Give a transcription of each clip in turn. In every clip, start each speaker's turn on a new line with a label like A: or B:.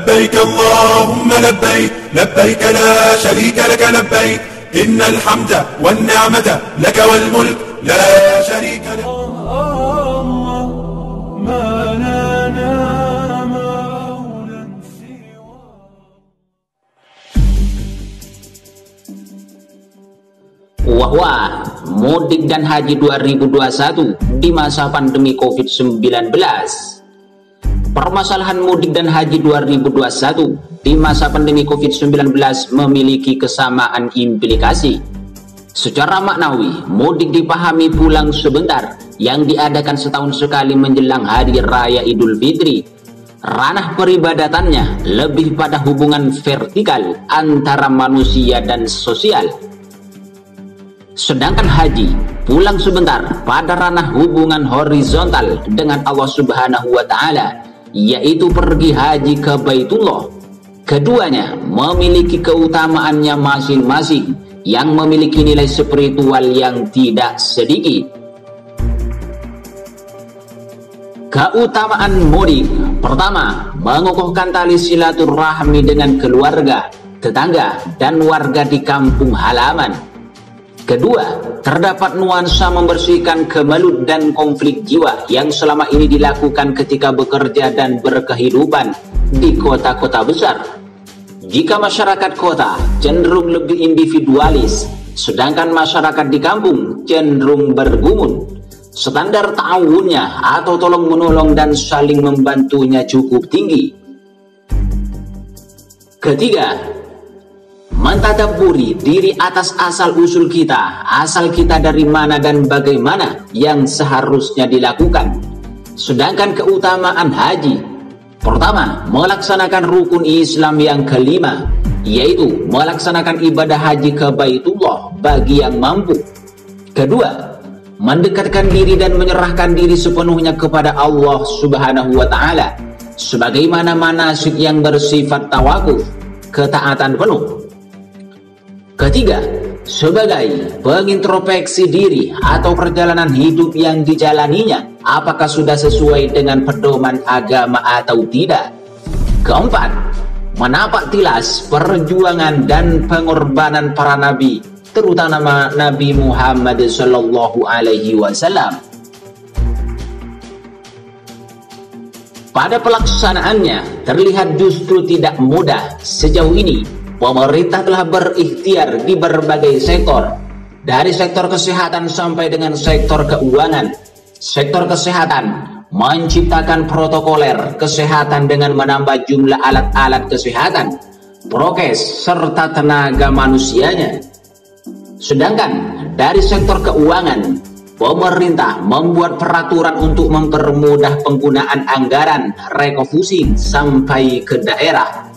A: لبيك اللهم لبيك لبيك لا شريك لك لبيك إن الحمد والنعمة لك والملك لا شريك لك. ما لنا مولى سوى.
B: Wah, mudik dan haji 2021 di masa pandemi COVID-19. Permasalahan mudik dan haji 2021 di masa pandemi COVID-19 memiliki kesamaan implikasi. Secara maknawi, mudik dipahami pulang sebentar yang diadakan setahun sekali menjelang Hari Raya Idul Fitri. Ranah peribadatannya lebih pada hubungan vertikal antara manusia dan sosial. Sedangkan haji, pulang sebentar pada ranah hubungan horizontal dengan Allah Subhanahu wa Ta'ala, yaitu pergi haji ke Baitullah. Keduanya memiliki keutamaannya masing-masing yang memiliki nilai spiritual yang tidak sedikit. Keutamaan mudik: pertama, mengukuhkan tali silaturahmi dengan keluarga, tetangga, dan warga di kampung halaman. Kedua, terdapat nuansa membersihkan kemelut dan konflik jiwa yang selama ini dilakukan ketika bekerja dan berkehidupan di kota-kota besar. Jika masyarakat kota cenderung lebih individualis, sedangkan masyarakat di kampung cenderung bergumun, standar ta'awunnya atau tolong-menolong dan saling membantunya cukup tinggi. Ketiga, mentadabburi diri atas asal-usul kita, asal kita dari mana dan bagaimana yang seharusnya dilakukan. Sedangkan keutamaan haji: pertama, melaksanakan rukun Islam yang kelima, yaitu melaksanakan ibadah haji ke Baitullah bagi yang mampu. Kedua, mendekatkan diri dan menyerahkan diri sepenuhnya kepada Allah Subhanahu wa Ta'ala sebagaimana manasik yang bersifat tawakuf, ketaatan penuh. Ketiga, sebagai pengintrospeksi diri atau perjalanan hidup yang dijalaninya, apakah sudah sesuai dengan pedoman agama atau tidak. Keempat, menapak tilas perjuangan dan pengorbanan para nabi, terutama Nabi Muhammad Sallallahu Alaihi Wasallam. Pada pelaksanaannya terlihat justru tidak mudah. Sejauh ini pemerintah telah berikhtiar di berbagai sektor, dari sektor kesehatan sampai dengan sektor keuangan. Sektor kesehatan menciptakan protokoler kesehatan dengan menambah jumlah alat-alat kesehatan, prokes, serta tenaga manusianya. Sedangkan dari sektor keuangan, pemerintah membuat peraturan untuk mempermudah penggunaan anggaran refocusing sampai ke daerah.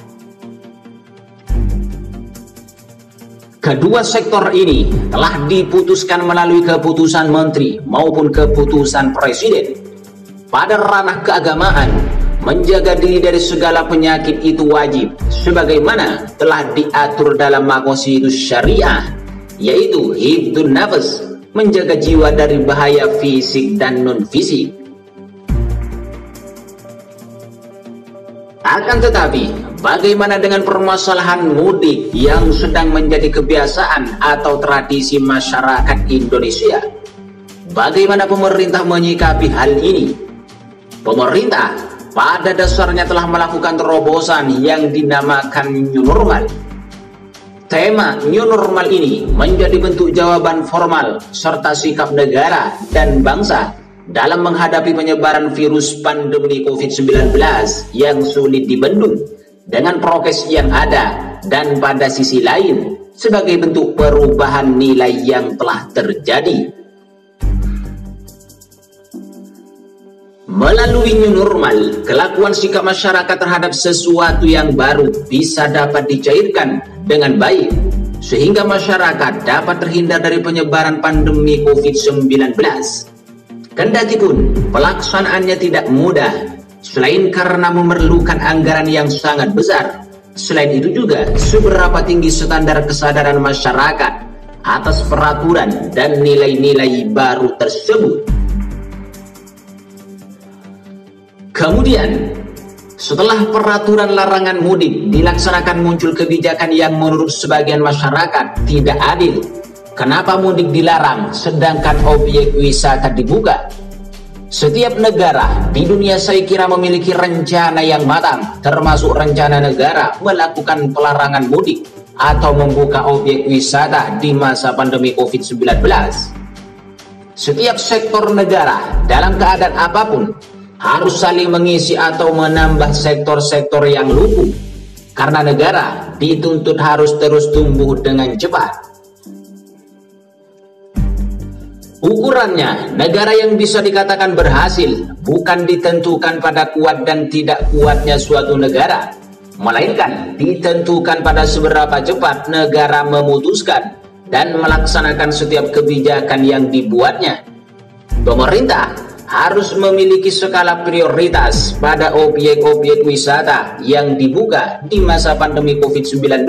B: Kedua sektor ini telah diputuskan melalui keputusan menteri maupun keputusan presiden. Pada ranah keagamaan, menjaga diri dari segala penyakit itu wajib, sebagaimana telah diatur dalam maqasidus syariah, yaitu hifdzun nafas, menjaga jiwa dari bahaya fisik dan non-fisik. Akan tetapi, bagaimana dengan permasalahan mudik yang sedang menjadi kebiasaan atau tradisi masyarakat Indonesia? Bagaimana pemerintah menyikapi hal ini? Pemerintah pada dasarnya telah melakukan terobosan yang dinamakan New Normal. Tema New Normal ini menjadi bentuk jawaban formal serta sikap negara dan bangsa dalam menghadapi penyebaran virus pandemi COVID-19 yang sulit dibendung dengan prokes yang ada, dan pada sisi lain sebagai bentuk perubahan nilai yang telah terjadi. Melalui New Normal, kelakuan sikap masyarakat terhadap sesuatu yang baru bisa dapat dicairkan dengan baik, sehingga masyarakat dapat terhindar dari penyebaran pandemi COVID-19. Kendati pun pelaksanaannya tidak mudah, selain karena memerlukan anggaran yang sangat besar, selain itu juga seberapa tinggi standar kesadaran masyarakat atas peraturan dan nilai-nilai baru tersebut. Kemudian, Setelah peraturan larangan mudik dilaksanakan, muncul kebijakan yang menurut sebagian masyarakat tidak adil. Kenapa mudik dilarang sedangkan objek wisata dibuka? Setiap negara di dunia saya kira memiliki rencana yang matang, termasuk rencana negara melakukan pelarangan mudik atau membuka objek wisata di masa pandemi COVID-19. Setiap sektor negara dalam keadaan apapun harus saling mengisi atau menambah sektor-sektor yang lumpuh, karena negara dituntut harus terus tumbuh dengan cepat. Ukurannya, negara yang bisa dikatakan berhasil bukan ditentukan pada kuat dan tidak kuatnya suatu negara, melainkan ditentukan pada seberapa cepat negara memutuskan dan melaksanakan setiap kebijakan yang dibuatnya. Pemerintah harus memiliki skala prioritas pada objek-objek wisata yang dibuka di masa pandemi COVID-19,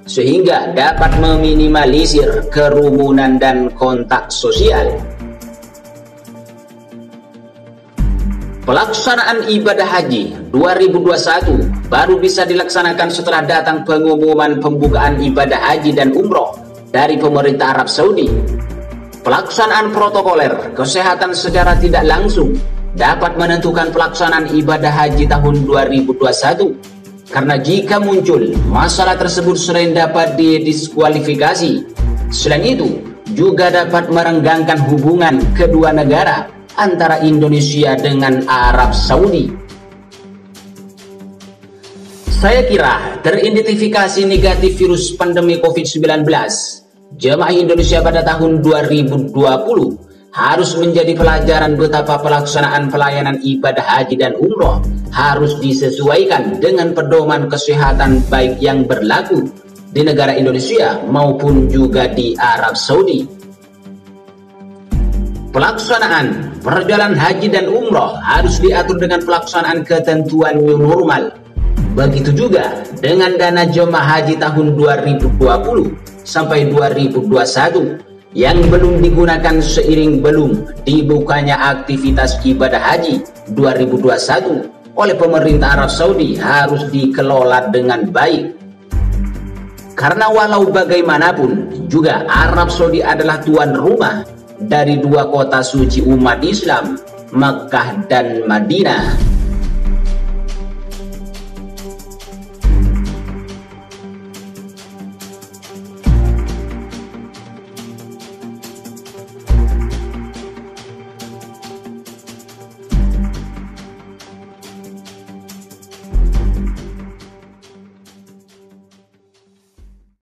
B: sehingga dapat meminimalisir kerumunan dan kontak sosial. Pelaksanaan ibadah haji 2021 baru bisa dilaksanakan setelah datang pengumuman pembukaan ibadah haji dan umroh dari pemerintah Arab Saudi. Pelaksanaan protokoler kesehatan secara tidak langsung dapat menentukan pelaksanaan ibadah haji tahun 2021, karena jika muncul masalah tersebut selain dapat didiskualifikasi, selain itu juga dapat merenggangkan hubungan kedua negara antara Indonesia dengan Arab Saudi. Saya kira teridentifikasi negatif virus pandemi COVID-19 jemaah Indonesia pada tahun 2020 harus menjadi pelajaran betapa pelaksanaan pelayanan ibadah haji dan umroh harus disesuaikan dengan pedoman kesehatan baik yang berlaku di negara Indonesia maupun juga di Arab Saudi. Pelaksanaan perjalanan haji dan umroh harus diatur dengan pelaksanaan ketentuan new normal. Begitu juga dengan dana jemaah haji tahun 2020 sampai 2021 yang belum digunakan seiring belum dibukanya aktivitas ibadah haji 2021 oleh pemerintah Arab Saudi harus dikelola dengan baik. Karena walau bagaimanapun juga Arab Saudi adalah tuan rumah dari dua kota suci umat Islam, Makkah dan Madinah.